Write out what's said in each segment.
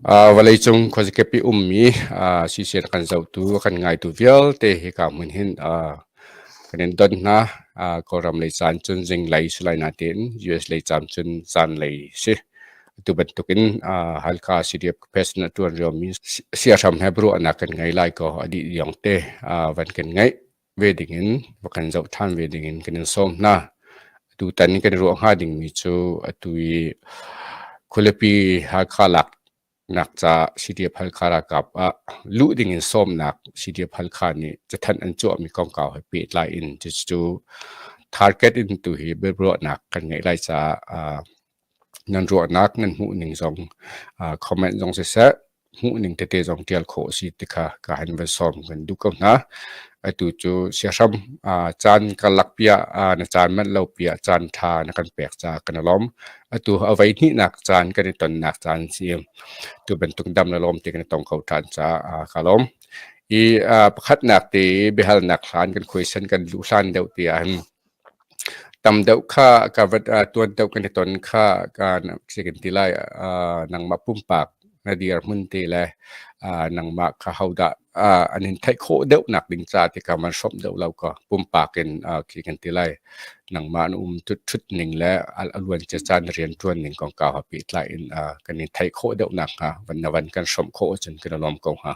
walai chung khojkepi ummi si ser kan zautu kan ngai tu vial te hi ka mun hin kanen don na koram lei chan chun jing lai sulai na ten us lei cham chun chan lei si tu ban tukin halka cdf pesna tu rio mi sia sam hebru anakan ngai lai ko adi yong te van kan ngai wedding in wakan zau than wedding in kanen som na tu tan kan ro ha ding mi chu atui kulepi halka lakนักจะสิเดียพัลคารากับลู่ดิ่งอินส้มนักสิเดียพัลคานี่จะทันอันจ่อมีกองเก่าให้ปิดไลน์อินจะจูทาร์เก็ตอินตัวฮีเบอร์บรอนักกันไงไลน์จะนันรัวนักนั่นหูหนึ่งสองคอมเมนต์สองเสียหูหนึ่งเตะสองเดียลโคสิติค่ะการเป็นซ้อมกันดูกันนะไอตัวจูเสียซ้ำจานกันลักเปียนจานมันเราเปียจานทานักกันแปลกจากกันล้อมไอตัวเอาไว้นี่นักจานกันในตอนนักจานเสียมตัวเป็นตุงดำละล้อมตีกันตรงเขาทานจ้าขาล้อมประคัดนักตีเบฮัลนักหลานกันคุยสันกันลุสันเดียวตีอันตำเดาค่ากับตัวเดากันในตอนค่าการเสียกันทีไรนังมาปุ่มปากนาเดียร์มุนตีเลยนังมาข้าเฮาดะอันนี้ไทยโคเดาหนักดิ่งจ่าที่กำมันชมเดาเราก็ปุ่มปากกันเสียกันทีไรนังมาชุดหนึ่งแล้วล้วนจะจานเรียนตัวหนึ่งของเก่าปีไลน์กันนี้ไทยโคเดาหนักฮะวันกันชมโคจนกันล้อมกงฮะ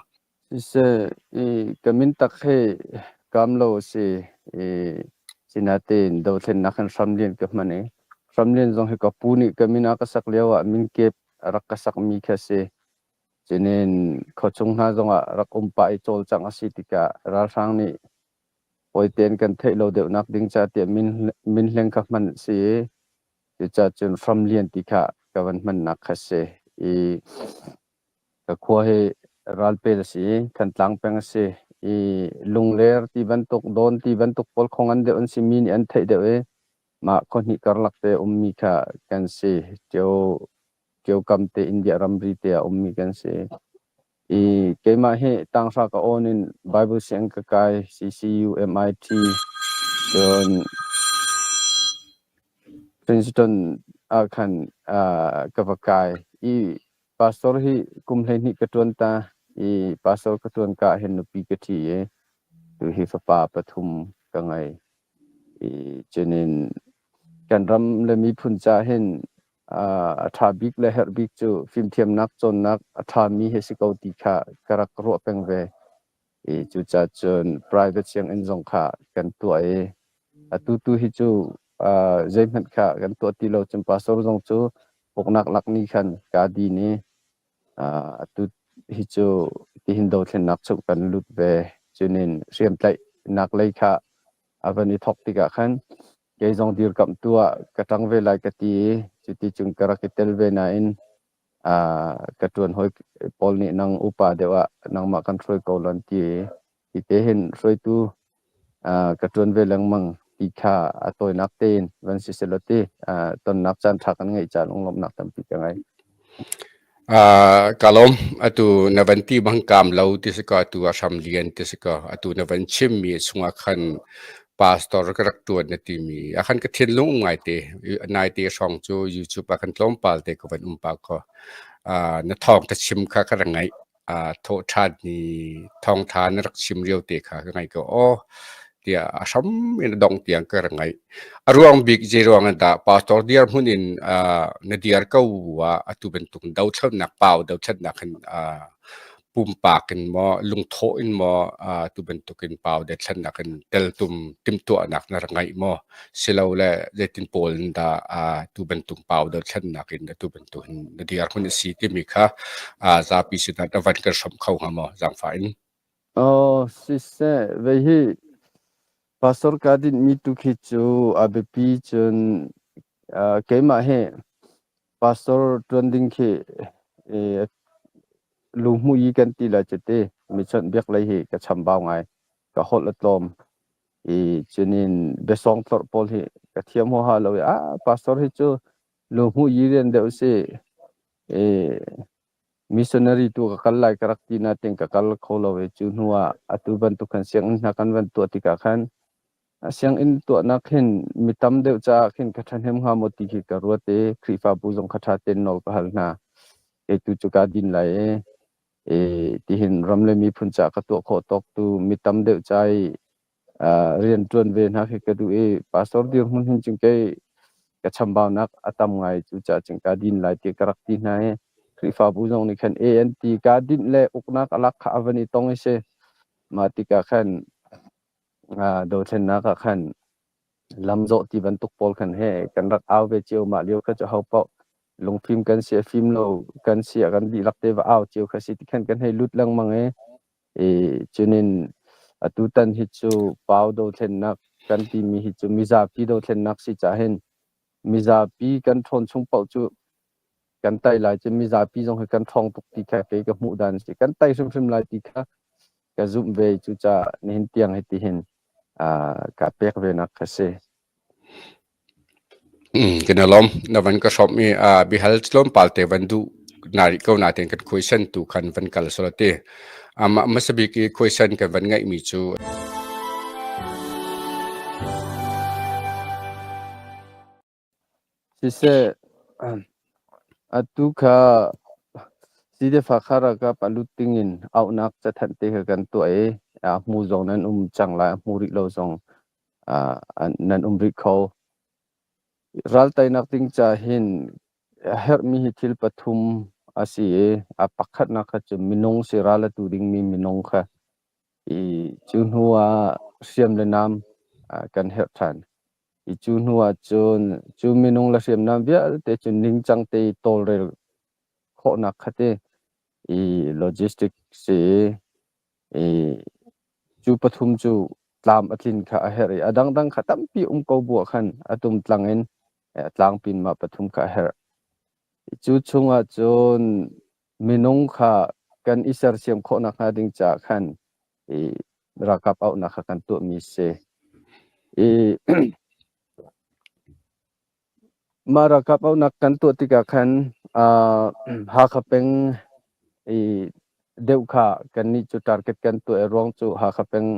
กมินตักให้กำโลสิสินาเตนดาวเทนนักขันสัมเลียนกับมันสัมเลียนจงให้กับปูนิกมินอากัสักเลียวมินเก็บรักกัสักมีแค่เสจนเนเขาจงหาจงรักไปโจลจังอาศิติกะราชังนี่ปอยเตียนกันเทโลเดวนักดิ่งจ่าเตียมินเล่งกับมันสิจะจัดจนสัมเลียนติกะกับมันนักแค่เสก็ขวให้รัลเปลสิขันตังเป็งสิลุงเลอร์ที่บรรทุกโดนที่บรรทุกพลของอันเดียวอันสิมีนอันเทเดวมาคนนี้กลักเตมีค่ะกันสิเจ้ากำเตอินเดียรัมรีเตมีกันสิเกมาให้ตั้งสากโอนินไบเบิลเสียงกกาย CCU MIT จน Princeton คันกับกายpastor hi kumhlai ni katun ta pastor katun ka hen nu pi ka thi tu hi fa pa pathum ka ngai chenin kan ram le mi phun cha hen atha big le her big chu film thiam nak chon nak atha mi he sikau ti kha karak ro peng ve chu cha chon private siang en jong kha kan tu tu hi chu jaiman kha kan tu ti lo chim pastor jong chu poknak lakni khan ka di ni tu hi chu ti hindo thlen nak chu kan lut ve chunin riam tlai nak lai kha avani thok ti ka khan ke jong dir kam tua katang ve lai ka ti chu ti chung kara ke tel ve na in katun hoi pol ni nang upa dewa nang ma kan throi ko lan ti te hin throi tu katun ve lang mang ti kha atoi nak ten van si seloti ton nak chan thak an ngai chan ongom nak tam pi ka ngai kalom atu navanti bangkam lau tisika tu asam lian tisika atu navanchim mi sunga khan pastor karak tuan na timi akan ka thinlung ngai te nai te song chu youtube akan tlom pal te ko van umpa ko na thong ta chim kha ka rangai tho than ni thong than rak chim riau te kha ngai ko tia asam in dong tiang ka rangai aruang big jeruang da pastor diar hunin na diar ka wa atu bentuk dau thon nak pau dau chat nak kan pum pakin mo lung tho in mo tu bentukin pau de chan nak kan tel tim tu anak na rangai mo silaw le jetin pol da tu bentuk pau dau chan nak in tu bentuk na diar hun si ti mi kha za pi si da van ka som khau ha mo jang fa in sisse ve hi pastor kadin mi tu khichu abepi chun kema he pastor trending ke lumu yi kan ti la chete mi chon bek lai he ka chambao ngai ka hol atlom chunin besong thor pol he ka thiam ho ha lo pastor he chu lumu yi ren de se missionary tu ka kal lai karakti na teng ka kal kholo we chu nuwa atu ban tu khan siang na kan ban tu ti ka khan siang in tu na khin mitam deu cha khin ka than hem ha moti ki ka ruate khrifa bu jong khatha ten nol ka hal na tu chu ka din lai ti hin ram le mi phun cha ka to kho tok tu mi tam de chai rian tuan ve na ke ka du pastor dir mun hin chung ke ka chambao nak atam ngai chu cha chung ka din lai ti karak ti na khri fa bu jong ni khan ant ka din le uknak alak kha avani tong se ma ti ka khan do then na ka khan lam zo ti ban tuk pol khan he kan rak aw ve chiu ma liu kha cha hau pau lung phim kan sia phim lo kan sia kan di lak te wa aw chiu kha si ti khan kan he lut lang mang chunin atu tan hi chu pau do then nak kan ti mi hi chu mi za pi do then nak si cha hen mi za pi kan thon chung pau chu kan tai lai chu mi za pi jong he kan thong tuk ti kha pe ka mu dan si kan tai sum sum lai ti kha ka zum ve chu cha nin tiang he ti hen ka pek ve nak kha se kinalom na van ka shop mi bihal tlom palte van du nari ko natin kan question tu kan van kal solate masabi ki question kan van ngai mi chu sise atu kha side fakhara ka palutingin aunak cha thante ka kan to mu jong nan changla mu ri lo jong nan ri kho ral tai nak ting cha hin her mi hi thil pathum asi pakhat na kha chu minong se rala tu ding mi minong kha chun huwa siam le nam kan her than chun huwa chun chu minong la siam nam bia te chun ning chang te tol re kho na khate logistics se chu pathum chu tlam atlin kha her adang dang khatam pi ko bu khan atum tlangin tlang pin ma pathum kha her chu chunga chun minong kha kan isar siam kho na kha ding cha khan rakap au na kha kan tu mi se ma rakap au na kan tu ti ka khan ha khapeng deu kha kan ni chu target kan tu rong chu ha khapeng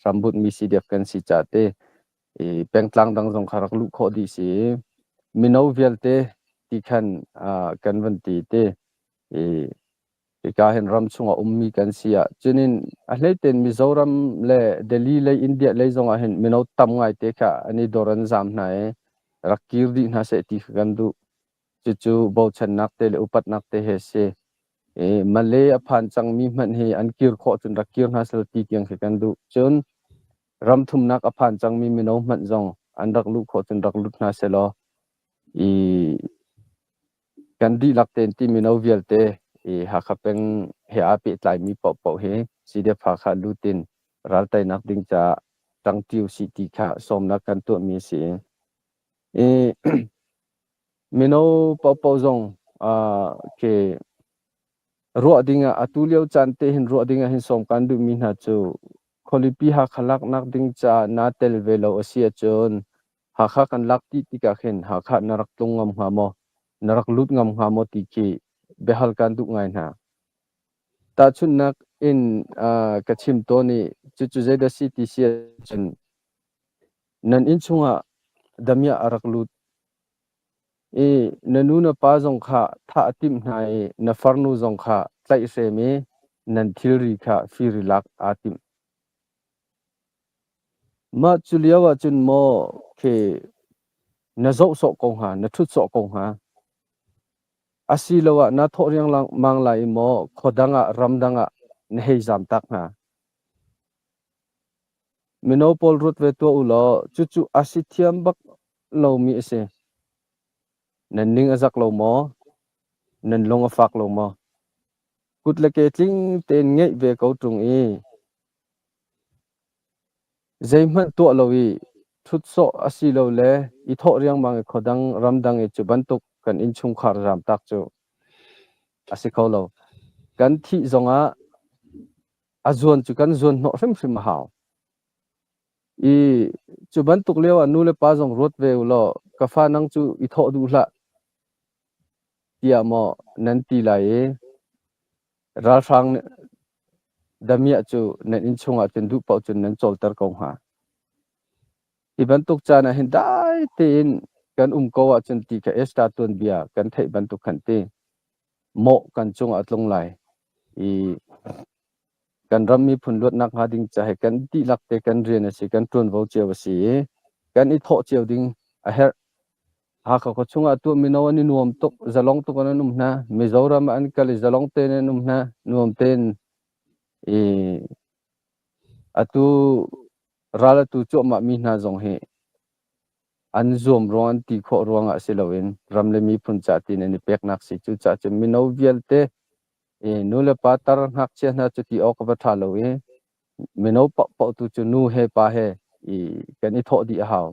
rambut mi si def kan si cha te peng tlang dang jong kharak lu kho di si mino velte ti khan kan van ti te ka hen ram chunga ummi kan sia chunin a hleten mizoram le delhi le india le jong a hen mino tam ngai te kha ani doran jam na rakir di na se ti kan du chu bo chan nak te le upat nak te he se male aphan chang mi man he an kir kho chun rakir na sel ti kyang se kan du chun ram thum nak aphan chang mi mino man jong an rak lu kho chun rak lut na se lo kan di lak ten ti mino velte ha khapeng he api tlai mi pau he si de pha kha lutin ral tai nak ding cha tang tiu si ti kha som na kan tu mi si mino pau jong ke ro dinga atulio chante hin ro dinga hin som kan du mi na chu kholipi ha khalak nak ding cha na tel velo asia chon ha kha kan lak ti ka khen ha kha narak tungam ha mo narak lut ngam ha mo ti ki behal kan du ngai na ta chun nak in kachim to ni chu zeda city sia chen nan in chunga damya arak lut nanu na pa jong kha tha atim nai na farnu jong kha tlai se me nan thilri kha firi lak atim ma chuliawa chun mo ke na zo so ko ha na thut so ko ha asilawa na thoriang lang mang lai mo khodanga ramdanga nei jam tak na minopol rut ve to ulo chu asithiam bak lo mi se nan ning azak lo mo nan long afak lo mo kut la ke tling ten ngei ve ko tung zaiman to lo thut so asilo le I thoriang mang khodang ramdang chubantuk kan in chung khar ram tak chu asikholo kan thi zonga azuan chu kan zon no rim haw chubantuk lewa nu le pa jong rot ve ulo kafa nang chu I tho du hla tia mo nan ti lai ra sang damia chu nan in chunga chen du pau chun nan chol tar ko ha ibantuk chana hin dai tin kan ko wa chun ti ka esta ton bia kan thai bantuk khan te โมกันจงอัตลงไหลอีกันรำมีผลลวดนักหาดิ่งจะให้กันที่ลักเตกันเรียนสิกันตรวนเว้าเจียวสิกันอีโถเจียวดิ่งอะเฮหาเขาจงอัตตัวมินาวนี่นวมตกจะลองตกกันนุ่มนะมิจาวรามันกะลิจะลองเตนนุ่มนะนวมเตนอีatu rala tu cho ma mi na jong he an zoom ron ti kho ronga silawin ramle mi phun cha tin ni pek nak si chu cha che mi no vial te e nu le pa tar hak che na chu ti ok ba tha lo e mi no pa pa tu chu nu he pa he e kan i tho di haw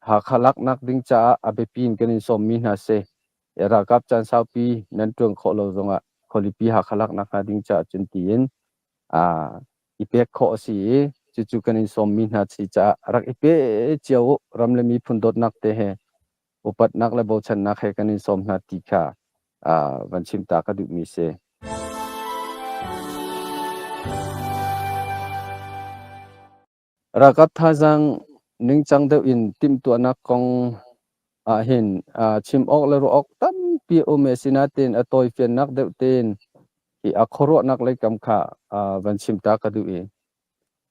ha khalak nak ding cha abe pin kan in som mi na se era kap chan sau pi nan tuang kho lo zonga kholi pi ha khalak nak ha ding cha chun tin ipek kho si chu kan in som mi na chi cha rak ipe chiao ramle mi phun dot nak te he upat nak le bo chan nak he kan in som na ti kha van chim ta ka du mi se rakat tha jang ning chang de in tim tu anak kong hin chim ok le ro ok tam pi o me sinatin atoi fian nak de ten ki akhoro nak le kam kha van chim ta ka du e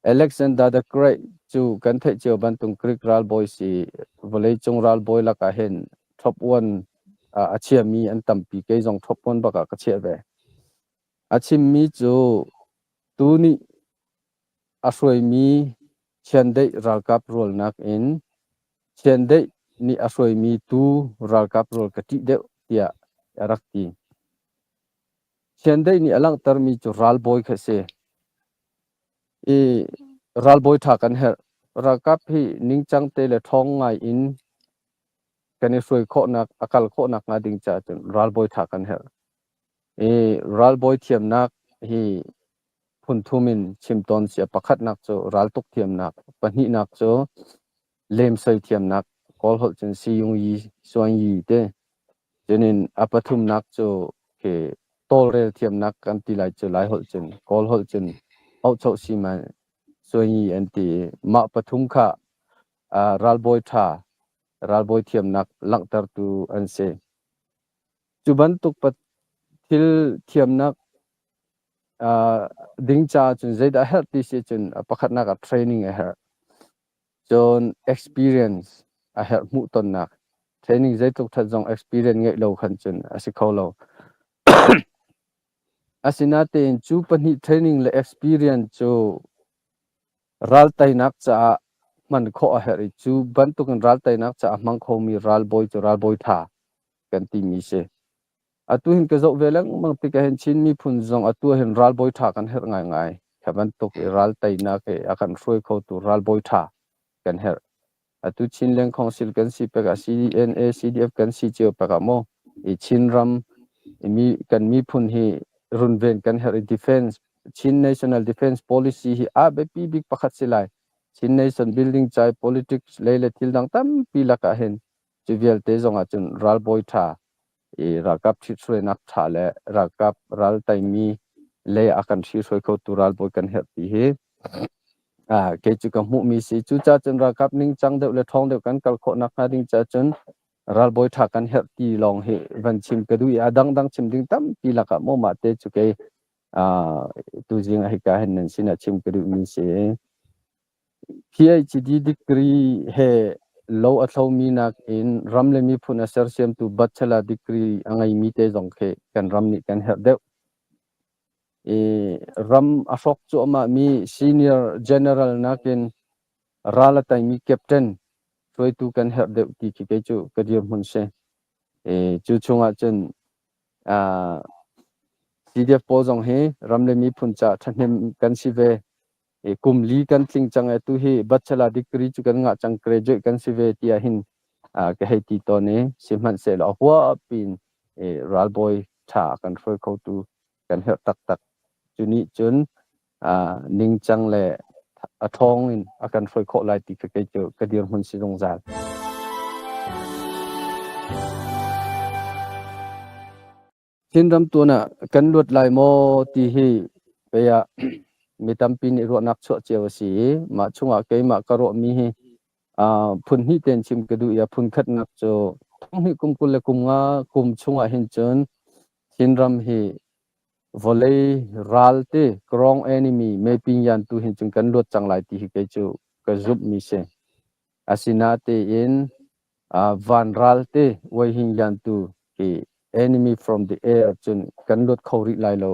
Alexander the Great chu kan the cheu ban tung krik ral boy si volei chung ral boy la ka hen top 1 achia mi an tam pi ke jong top 1 ba ka che ve achim mi chu tu ni asoi mi chen dei ral kap rol nak in chen dei ni asoi mi tu ral kap rol ka ti de ya rak ti chen dei ni alang tar mi chu ral boy kha se e ral boy tha kan her rakap hi ningchang te le thong ngai in kani soi kho nak akal kho nak nga ding cha chun ral boy tha kan her e ral boy thiam nak hi phun thumin chimton sia pakhat nak cho ral tok thiam nak pani nak cho lem sai thiam nak kol hol chen si yung yi soan yi te jenin apathum nak cho ke tol rel thiam nak kan ti lai cho lai hol chen kol hol chen au chau si ma soan yi anti ma pathum kha ral boy tha ral boy thiam nak lang tar tu an se chuban tuk pat thil thiam nak ding cha chun zaida help ti se chun pakhat nak training a her chon experience a help mu ton nak training zai tuk tha jong experience ngai lo khan chun asikho lo asina te chu pani training le experience chu ral tai nak cha man kho a her chu ban tuk ral tai nak cha mang kho mi ral boy chu ral boy tha kan ti mi se atu hin ka zo velang mang ti ka hen chin mi phun jong atu hen ral boy tha kan her ngai ngai khaban tok ral tai na ke akan froi kho tu ral boy tha kan her atu chin leng council kan si pe ka CNA CDF kan si cheu pa ka mo e chin ram mi kan mi phun hi run ven kan her defense chin national defense policy hi a be pi big pakhat silai chin nation building chai politics leile til dang tam pi la ka hen chivial te zonga chun ral boy tha e rakap thi soi nak tha le rakap ral tai mi le akan thi soi ko tural boy kan her ti he ke chu ka mu mi si chu cha chen rakap ning chang de le thong de kan kal kho nak ha ding cha chen ral boy tha kan her ti long he van chim ka du ya dang dang chim ding tam pi la ka mo ma te chu ke tu jing a ka hen nan sin a chim ka du mi se PhD degree he low atho mi nak in ramle mi phuna sar sem tu bachelor degree angai mi te jong khe kan ram ni kan her de ram asok chu ma mi senior general nakin rala tai mi captain toi tu kan her de ti ki ke chu career mun se chu chunga chen CDF po jong he ramle mi phun cha thanem kan si ve kum li kan tling chang tu hi bachelor degree chu kan nga chang graduate kan si ve tia hin ke he ti to ne simhan se lo hwa pin ral boy tha kan foi ko tu kan her tak tak chuni chun ning chang le athong in akan foi kho lai ti ke chu kadir hun si jong zal sinram tu na kan lut lai mo ti hi pe ya mitam pin ro nak cho cheu si ma chunga ke ma ka ro mi hi phun hi ten chim ke du ya phun khat nak cho thong hi kum kul le kum nga kum chunga hin chun chinram hi volley ralte krong enemy me pingyan tu hin chung kan lot changlai ti hi ke chu ka zup mi se asina te in van ralte wai hin yan tu ki enemy from the air chun kan lot khori lai lo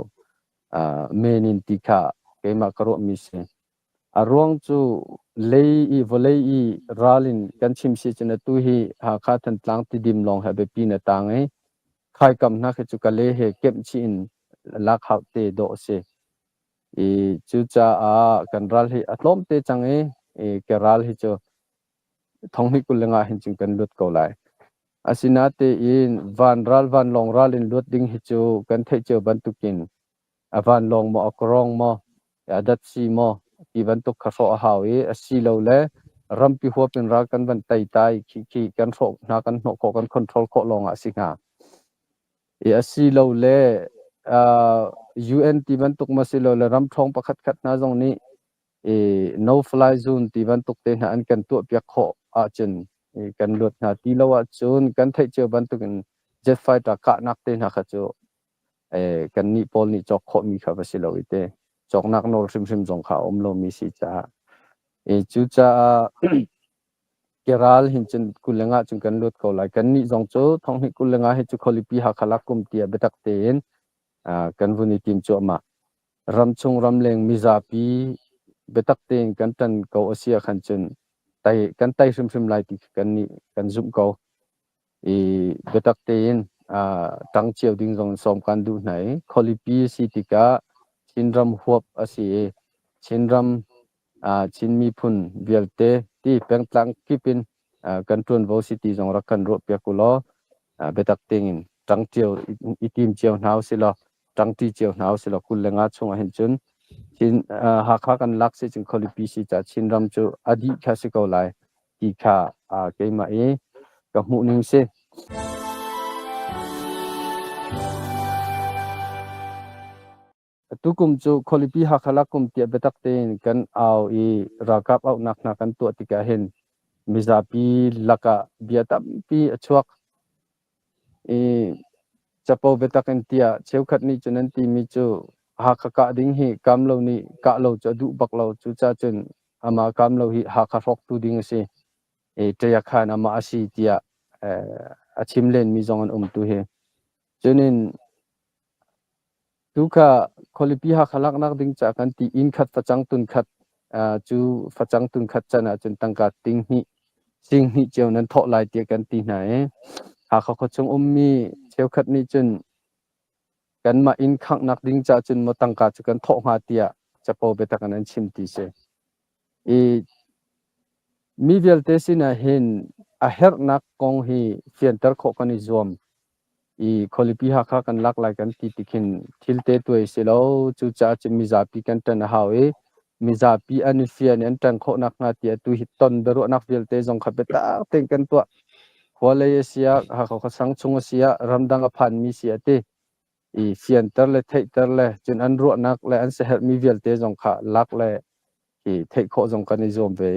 menin tikha ke ma karo mi se arong chu lei I volley I ralin kan chim si chna tu hi ha kha than tlang ti dim long ha be pi na tang ai khai kam na khe chu ka le he kem chin lak hau te do se chu cha kan ral hi atlom te chang e ke ral hi chu thong hi kulenga hin chung kan lut ko lai asina te in van ral van long ral in lut ding hi chu kan thei chu ban tukin avan long mo akrong mo adat si mo ki ban tuk kha so haw asi lo le rampi ho pin ra kan ban tai tai ki kan so na kan no ko kan control ko long asinga asi lo le UN ti ban tuk masilo le ram thong pakhat khat na jong ni no fly zone ti ban tuk te na an kan tu pyak kho a chen kan lut na ti lo wa chun kan thei che ban tuk jet fighter ka nak te na kha chu kan ni pol ni chok kho mi kha basilo ite chok nak no sim sim jong kha om lo mi si cha chu cha keral hin chen kulenga chung kan lut ko lai kan ni jong chu thong hi kulenga he chu kholi pi ha khala kum tia betak ten kan vuni tim chu ma ram chung ram leng mi za pi betak ten kan tan ko asia khan chen tai kan tai sim sim lai ti kan ni kan zum ko betak ten tang chiao ding jong som kan du nai kholi pi si tika chinram huap asi chinram chinmi phun bialte ti pengtlang kipin control vo city jong rakan ro pekulo betak tengin tang chiao itim chiao nau silo tang ti chiao nau silo kulenga chunga hin chun chin ha kha kan lak se ching kholi pi si cha chinram chu adi kha se ko lai ti kha ke ma ka mu ning se tukum chu kholi pi ha khala kum tia betak ten kan au rakap au nak na kan tu tika hen mizapi laka biatam pi achuak chapo betakan tia cheukat ni chunan ti mi chu ha kha ka ding hi kamlo ni ka lo chu du baklo chu cha chun ama kamlo hi ha kha rok tu ding se teya khan ama asi tia achim len mi zongan tu he chunin tuka kholipi ha khalak nak ding cha kan ti in khat pachang tun khat chu phachang tun khat chana chun tangka ting hi sing hi cheu nan tho lai tia kan ti na ha kha kho chung mi cheu khat ni chun kan ma in khak nak ding cha chun mo tangka chu kan tho nga tia chapo beta kan an chim ti se mi vel te sina hin a her nak kong hi fiantar kho kan i zom kholipi ha kha kan lak lai kan ti tikhin thilte toi selo chu cha chimi zapi kan tan hawe mi zapi an fian an tan kho nak nga tia tu hi ton beru nak vel te jong khapeta teng kan to khole sia ha kho sang chung sia ramdang a phan mi sia te fian tar le thei tar le chun an ro nak le an se her mi vel te jong kha lak le thei kho jong kan i zom ve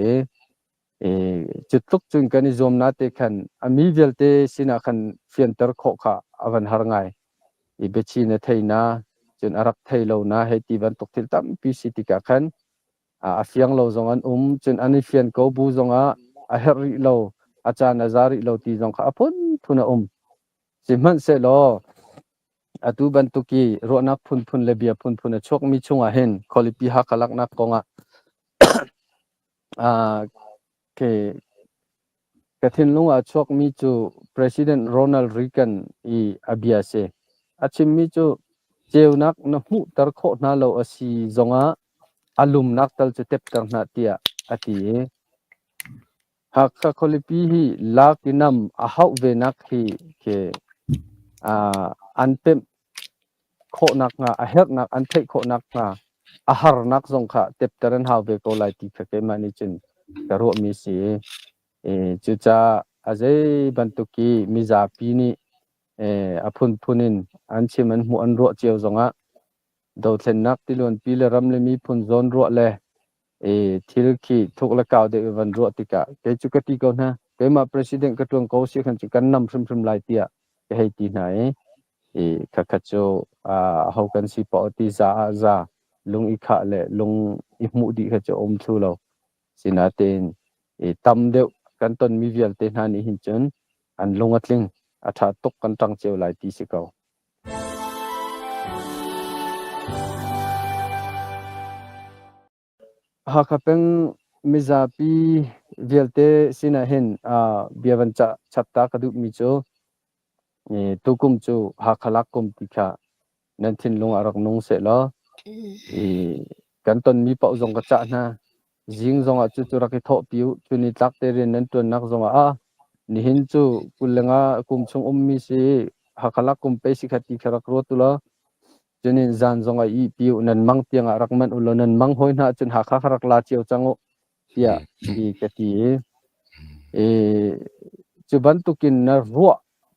chutuk chung kan i zom na te khan ami vel te sina khan fian tar kho kha avan har ngai bechi na theina chun arak thei lo na he ti ban tok thil tam pi city ka khan a fiang lo zong an chun ani fian ko bu zonga a herri lo acha nazari lo ti jong kha apun thuna simhan se lo atu ban tuki ro nak phun le bia phun chok mi chunga hen kholipi ha khalak nak konga ke kathin lunga chok mi chu president Ronald Reagan abia se achim mi chu cheunak na hu tar kho na lo asi zonga alum nak tal chu tep tar na tia ati hakha kholipi hi lakinam a hau ve nak hi ke anpem kho nak nga a her nak an thei kho nak nga a har nak zong kha tep taran haw ve ko lai ti kha ke mani chin karo mi si chu cha azai bantuki mizapi ni aphun phunin an chiman mu an ro cheu zonga do thlen nak tilon pi le ram le mi phun zon ro le thil khi thuk la kaw de van ro tika ke chu ka ti ko na ke ma president ka tuang ko si khan chu kan nam sum lai tia ke hei ti na kakacho hau kan si pa ti za lung ikha le lung imu di khacho thu lo sinaten tam deuh kan ton mi vial te na ni hin chun an lungatling atha tok kan tang cheu lai ti sikau ha khapeng mizapi vialte sina hen biawan cha chapta kadu mi cho tukum chu ha khalak kum tikha nan thin lung arak nung se lo kan ton mi pau jong ka cha na jing jong a chu chu rak tho piu chuni tlak te rin nan ton nak jong a ni hin chu kulenga kum chung mi si ha khalak kum pe si khati kharak ro tu lo chunin zan jong a I piu nan mang tiang arak man ulo nan mang hoi na chun ha kharak la chiu chango tia kati chu ban tukin na ro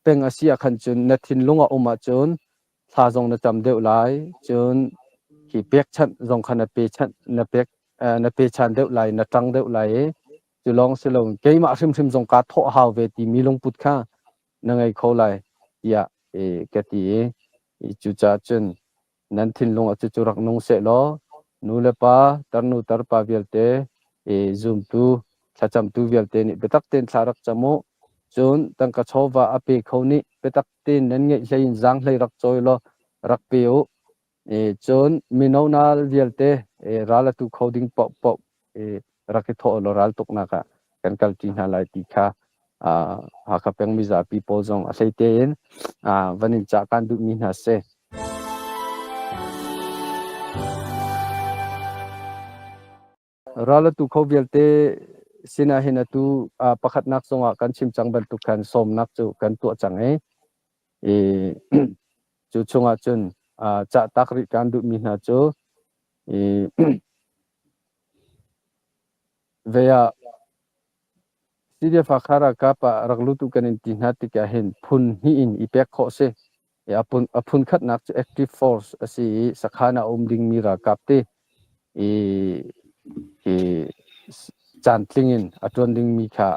peng asia khan chun na thin lunga uma chun tha jong na cham deu lai chun ki pek chan jong khana pe chan na pek na pe chan deu lai na tang deu lai chu long se long ke ma sim sim jong ka tho haw ve ti mi long put kha na ngai kho lai ya kati chu cha chun nan thin long a chu rak nong se lo nu le pa tarnu tar pa velte zoom tu thacham tu velte ni betak ten tharak chamo chun tangka chowa ape khoni petak tin nan nge lein jang hlei rak choi lo rak peu chun minonal velte rala tu coding pop rakit tho lo ral tok na ka kan kal tin halai ti kha ha kha peng mi za people jong a sei te in vanin cha kan du mi na se rala tu kho velte sina hina tu pakhat nak songa kan chim changban tu kan som nak chu kan tu chang chu chunga chun cha takri kan du mi na chu veya sidia fakhara ka pa raglu tu kan tin ha ti ka hen phun hi in ipek kho se apun khat nak chu active force asi sakhana ding mi ra kapte chan tlingin atron ding mi kha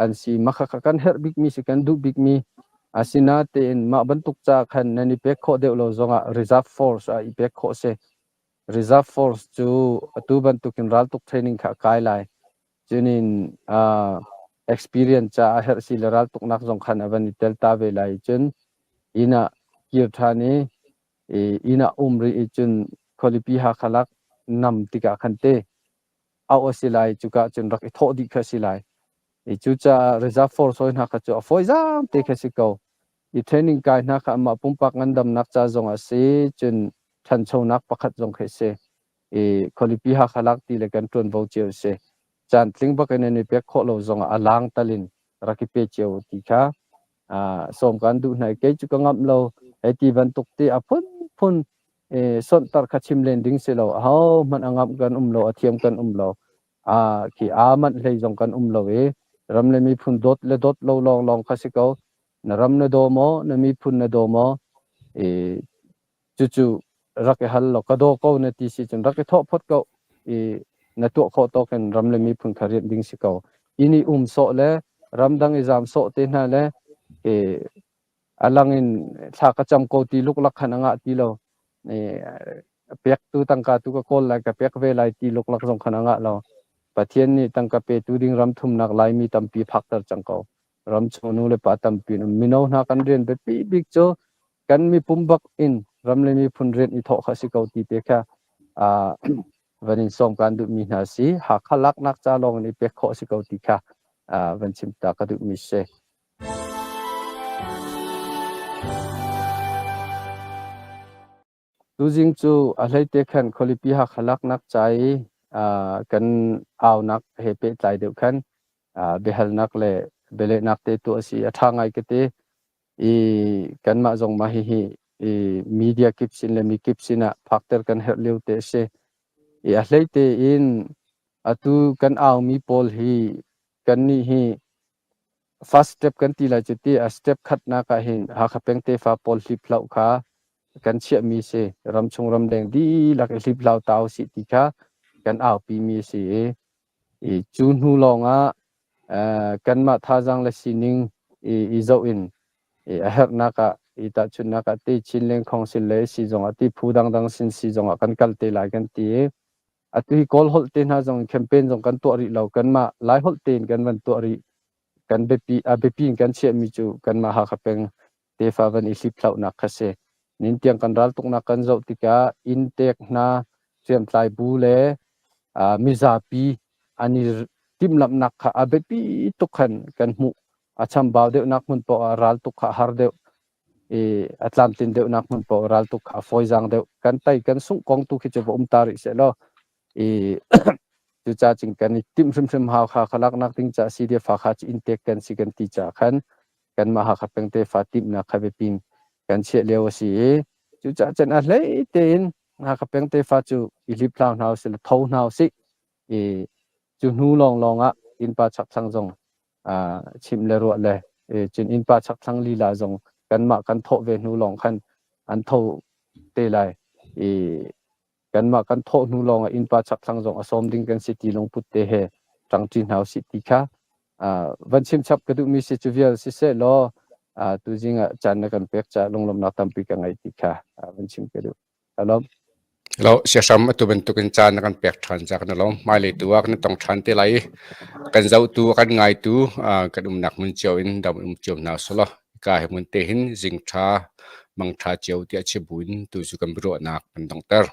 an si makha kan her big mi si kan du big mi asina te in ma bantuk cha khan nani pek kho de lo zonga reserve force ipek kho se reserve force chu atu bantukin ral tuk training kha kai lai chunin experience cha her si ral tuk nak jong khan avani delta ve lai chun ina kirthani ina umri chun kholipi ha khalak nam tika khante au asilai chuka chun rak tho di khasilai chu cha reserve force hoi na kha chu foi jam te khasiko I training kai na kha ma pumpak ngandam nak cha jong ase chun than chho nak pakhat jong khese kholipi ha khalak ti le kan ton vo cheu se chan tling ba kan ne pek kho lo jong alang talin rakipe cheu ti kha som kan du nai ke chu ka ngam lo ai ti ban tuk ti apun phun son tar kha chim len ding se lo ha man angam kan lo athiam kan lo ki man lei jong kan lo ram le mi phun dot le dot lo long khasiko na ram na do mo na mi phun na do mo chu rak hal lo ka do ko na ti si chun rak tho phot ko na tu kho to kan ram le mi phun kharit ding si ko ini so le ram dang exam so te na le alangin tha ka cham ko ti luk lak khananga ti lo pek tu tangka tu ka kol lai ka pek ve lai ti luk lak jong khananga lo pathian ni tangka pe tu ding ram thum nak lai mi tampi phaktar changko ram chonu le pa tampi mino na kan ren be pi big cho kan mi pumbak in ram le mi phun ren I tho khasi ko ti pe kha vanin som kan du mi na si ha khalak nak cha long ni pe kho si ko ti kha van chim ta ka du mi se tu jing chu a hlei te khan kholipi ha khalak nak chai kan aw nak he pe tlai deu khan behal nak le bele nak te tu asi athangai ke te kan ma jong ma hi media kipsin le mi kipsina factor kan her leu te se a hlei te in atu kan aw mi pol hi kan ni hi first step kan ti la chuti a step khat na ka hin ha khapeng te fa pol hi phlau kha kan chia mi se ram chung ram deng di lak hi phlau taw si ti kha kan aw pi mi se chun hu longa kan ma tha jang la sining zo in a her na ka ita chunna ka ti chinleng khong sin le si zonga ti phudang dang sin si zonga kan kalte lai kan ti atui kol holten ha jong campaign jong kan to ri lo kan ma lai holten kan man to ri kan bepi kan che mi chu kan ma ha khapeng te fa van isip thlau na khase nin tiang kan ral tuk na kan zo tika intek na chem tlai bu le miza pi ani tim lam nak kha abepi tukhan kan mu acham baw de nak mun po ral tuk kha har de atlantin de nak mun po ral tuk kha foizang de kan tai kan sung kong tu khi che bo tari se lo tu cha ching kan tim sim haw kha khalak nak ting cha si de fa kha chi intek kan si kan ti cha khan kan ma ha khapeng te fa tim na kha be ping kan che lew si chu cha chen a hlei ten ha khapeng te fa chu ilip lao naw se thau naw si chu nu long a in pa chak sang jong chim le ro le chin in pa chak sang li la jong kan ma kan tho ve nu long khan an tho te lai kan ma kan tho nu long in pa chak sang jong asom ding kan city long put te he tang chin house city kha van chim chap ka du mi se chu vial si se lo tu jinga chan na kan pek cha longlom na tampi ka ngai ti kha van chim ka du alom lo sia sam tu ben tu kan chan kan pek than jak na lo mai le tu kan tong than te lai kan zau tu kan ngai tu kan nak mun cheu in dam cheu na so lo ka he mun te hin jing tha mang tha cheu ti a che buin tu su kan bro nak pan dong ter